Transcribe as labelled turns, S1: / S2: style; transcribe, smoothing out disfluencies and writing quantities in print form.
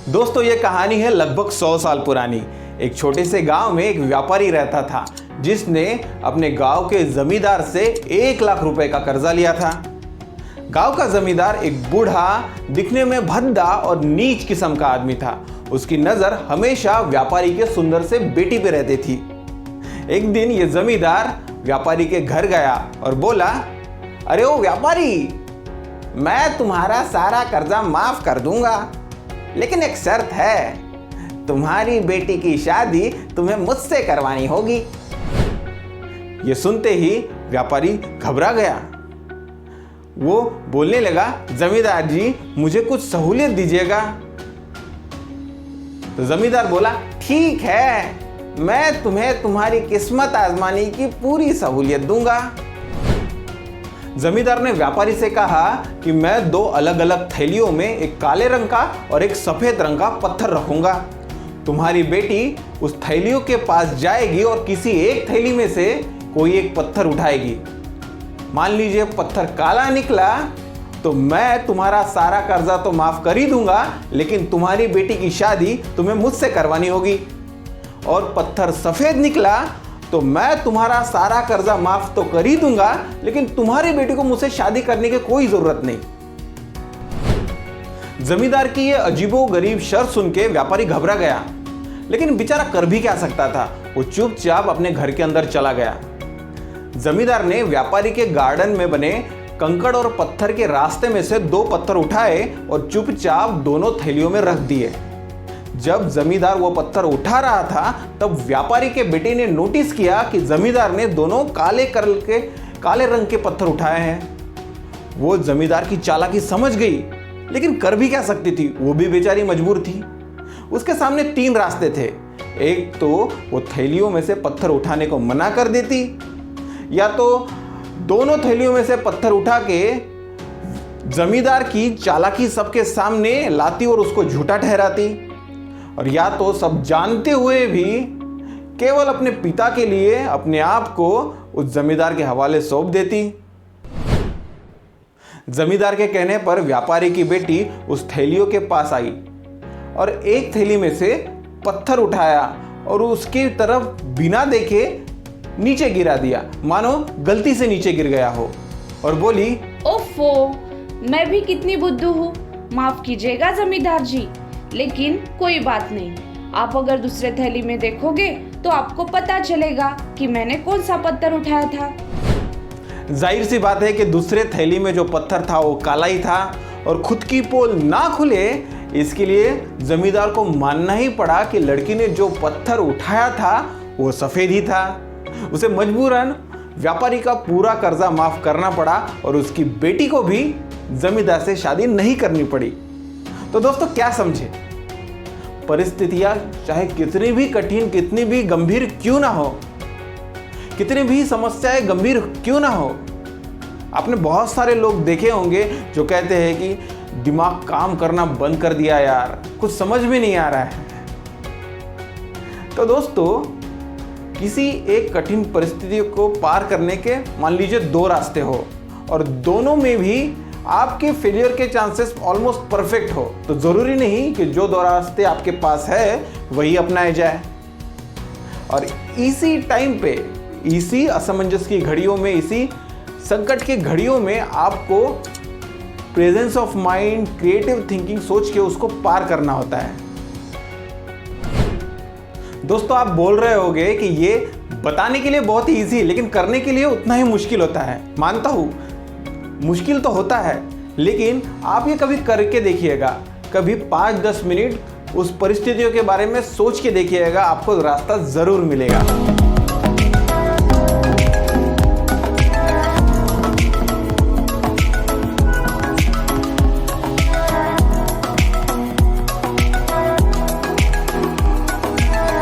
S1: दोस्तों ये कहानी है लगभग 100 साल पुरानी। एक छोटे से गांव में एक व्यापारी रहता था जिसने अपने गांव के जमींदार से 1 लाख रुपए का कर्जा लिया था। गांव का जमींदार एक बूढ़ा, दिखने में भद्दा और नीच किस्म का आदमी था। उसकी नजर हमेशा व्यापारी के सुंदर से बेटी पे रहती थी। एक दिन ये जमींदार व्यापारी के घर गया और बोला, अरे ओ व्यापारी, मैं तुम्हारा सारा कर्जा माफ कर दूंगा, लेकिन एक शर्त है, तुम्हारी बेटी की शादी तुम्हें मुझसे करवानी होगी। ये सुनते ही व्यापारी घबरा गया। वो बोलने लगा, जमींदार जी मुझे कुछ सहूलियत दीजिएगा। तो जमींदार बोला, ठीक है, मैं तुम्हें तुम्हारी किस्मत आजमाने की पूरी सहूलियत दूंगा। जमींदार ने व्यापारी से कहा कि मैं 2 अलग अलग थैलियों में एक काले रंग का और एक सफेद रंग का पत्थर रखूंगा। तुम्हारी बेटी उस थैलियों के पास जाएगी और किसी एक थैली में से कोई एक पत्थर उठाएगी। मान लीजिए पत्थर काला निकला तो मैं तुम्हारा सारा कर्जा तो माफ कर ही दूंगा, लेकिन तुम्हारी बेटी की शादी तुम्हें मुझसे करवानी होगी। और पत्थर सफेद निकला तो मैं तुम्हारा सारा कर्जा माफ तो कर ही दूंगा, लेकिन तुम्हारी बेटी को मुझसे शादी करने की कोई जरूरत नहीं। जमींदार की यह अजीबोगरीब शर्त सुन के व्यापारी घबरा गया, लेकिन बेचारा कर भी क्या सकता था। वो चुपचाप अपने घर के अंदर चला गया। जमींदार ने व्यापारी के गार्डन में बने कंकड़ और पत्थर के रास्ते में से 2 पत्थर उठाए और चुपचाप दोनों थैलियों में रख दिए। जब जमींदार वो पत्थर उठा रहा था तब व्यापारी के बेटे ने नोटिस किया कि जमींदार ने दोनों काले रंग के पत्थर उठाए हैं। वो जमींदार की चालाकी समझ गई, लेकिन कर भी क्या सकती थी, वो भी बेचारी मजबूर थी। उसके सामने 3 रास्ते थे। एक तो वो थैलियों में से पत्थर उठाने को मना कर देती, या तो दोनों थैलियों में से पत्थर उठा के जमींदार की चालाकी सबके सामने लाती और उसको झूठा ठहराती, और या तो सब जानते हुए भी केवल अपने पिता के लिए अपने आप को उस जमींदार के हवाले सौंप देती। जमींदार के कहने पर व्यापारी की बेटी उस थैलियों के पास आई और एक थैली में से पत्थर उठाया और उसकी तरफ बिना देखे नीचे गिरा दिया, मानो गलती से नीचे गिर गया हो, और बोली,
S2: ओफो, मैं भी कितनी बुद्धू हूँ, माफ कीजिएगा जमींदार जी, लेकिन कोई बात नहीं, आप अगर दूसरे थैली में देखोगे तो आपको पता चलेगा कि मैंने कौन सा पत्थर उठाया था।
S1: जाहिर सी बात है कि दूसरे थैली में जो पत्थर था वो काला ही था, और खुद की पोल ना खुले इसके लिए जमींदार को मानना ही पड़ा कि लड़की ने जो पत्थर उठाया था वो सफेद ही था। उसे मजबूरन व्यापारी का पूरा कर्जा माफ करना पड़ा और उसकी बेटी को भी जमींदार से शादी नहीं करनी पड़ी। तो दोस्तों क्या समझे, परिस्थितियां चाहे कितनी भी कठिन, कितनी भी गंभीर क्यों ना हो, कितनी भी समस्याएं गंभीर क्यों ना हो, आपने बहुत सारे लोग देखे होंगे जो कहते हैं कि दिमाग काम करना बंद कर दिया यार, कुछ समझ में नहीं आ रहा है। तो दोस्तों किसी एक कठिन परिस्थिति को पार करने के मान लीजिए 2 रास्ते हो और दोनों में भी आपके फेलियर के चांसेस ऑलमोस्ट परफेक्ट हो, तो जरूरी नहीं कि जो 2 रास्ते आपके पास है वही अपनाए जाए। और इसी टाइम पे, इसी असमंजस की घड़ियों में, इसी संकट की घड़ियों में आपको presence of mind, creative thinking सोच के उसको पार करना होता है। दोस्तों आप बोल रहे होंगे कि ये बताने के लिए बहुत ही ईजी, लेकिन करने के लिए उतना ही मुश्किल होता है। मानता हूँ मुश्किल तो होता है, लेकिन आप ये कभी करके देखिएगा, कभी 5-10 मिनट उस परिस्थितियों के बारे में सोच के देखिएगा, आपको रास्ता जरूर मिलेगा।